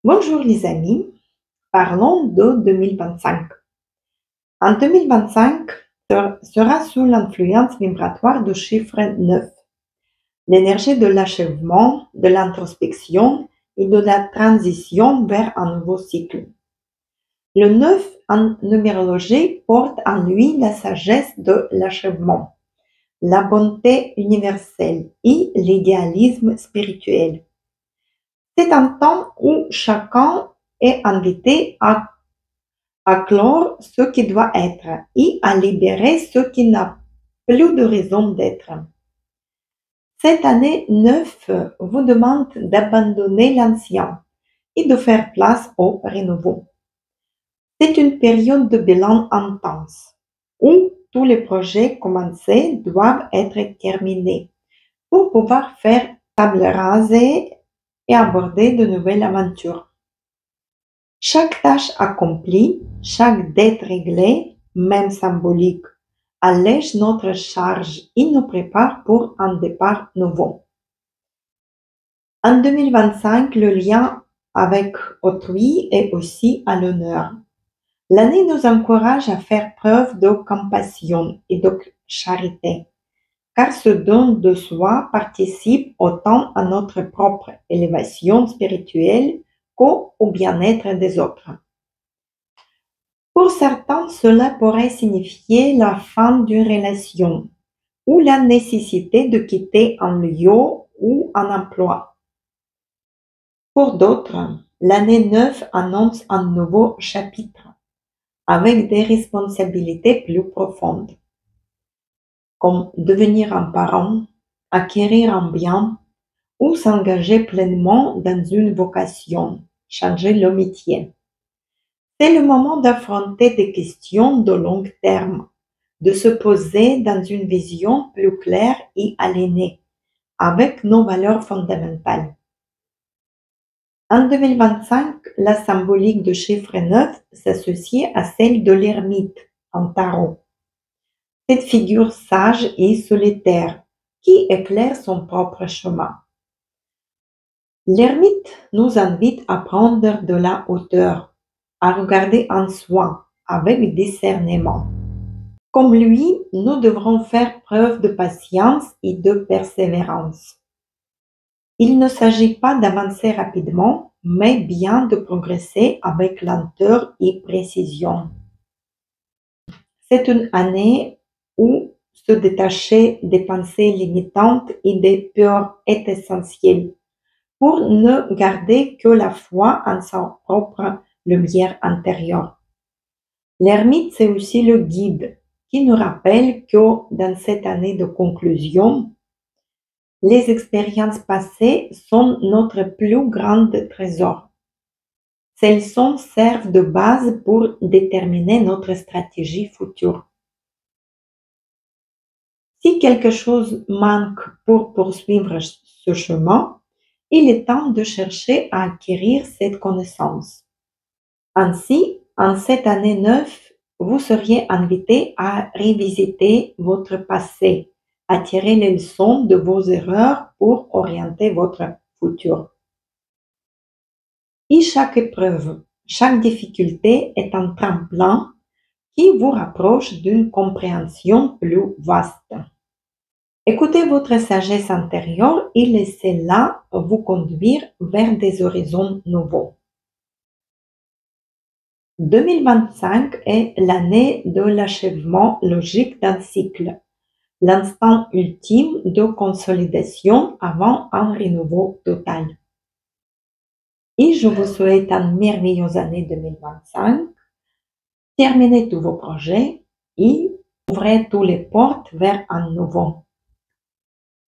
Bonjour les amis, parlons de 2025. En 2025 sera sous l'influence vibratoire du chiffre 9, l'énergie de l'achèvement, de l'introspection et de la transition vers un nouveau cycle. Le 9 en numérologie porte en lui la sagesse de l'achèvement, la bonté universelle et l'idéalisme spirituel. C'est un temps où chacun est invité à clore ce qui doit être et à libérer ce qui n'a plus de raison d'être. Cette année 9 vous demande d'abandonner l'ancien et de faire place au renouveau. C'est une période de bilan intense où tous les projets commencés doivent être terminés pour pouvoir faire table rasée et aborder de nouvelles aventures. Chaque tâche accomplie, chaque dette réglée, même symbolique, allège notre charge et nous prépare pour un départ nouveau. En 2025, le lien avec autrui est aussi à l'honneur. L'année nous encourage à faire preuve de compassion et de charité, car ce don de soi participe autant à notre propre élévation spirituelle qu'au bien-être des autres. Pour certains, cela pourrait signifier la fin d'une relation ou la nécessité de quitter un lieu ou un emploi. Pour d'autres, l'année 9 annonce un nouveau chapitre avec des responsabilités plus profondes, comme devenir un parent, acquérir un bien ou s'engager pleinement dans une vocation, changer le métier. C'est le moment d'affronter des questions de long terme, de se poser dans une vision plus claire et alignée avec nos valeurs fondamentales. En 2025, la symbolique du chiffre 9 s'associe à celle de l'ermite en tarot. Cette figure sage et solitaire qui éclaire son propre chemin. L'ermite nous invite à prendre de la hauteur, à regarder en soi avec discernement. Comme lui, nous devrons faire preuve de patience et de persévérance. Il ne s'agit pas d'avancer rapidement, mais bien de progresser avec lenteur et précision. C'est une année où se détacher des pensées limitantes et des peurs est essentiel pour ne garder que la foi en sa propre lumière intérieure. L'ermite, c'est aussi le guide qui nous rappelle que dans cette année de conclusion, les expériences passées sont notre plus grand trésor. Ces leçons servent de base pour déterminer notre stratégie future. Si quelque chose manque pour poursuivre ce chemin, il est temps de chercher à acquérir cette connaissance. Ainsi, en cette année 9, vous seriez invité à revisiter votre passé, à tirer les leçons de vos erreurs pour orienter votre futur. Et chaque épreuve, chaque difficulté est un tremplin qui vous rapproche d'une compréhension plus vaste. Écoutez votre sagesse intérieure et laissez-la vous conduire vers des horizons nouveaux. 2025 est l'année de l'achèvement logique d'un cycle, l'instant ultime de consolidation avant un renouveau total. Et je vous souhaite une merveilleuse année 2025. Terminez tous vos projets et ouvrez toutes les portes vers un nouveau.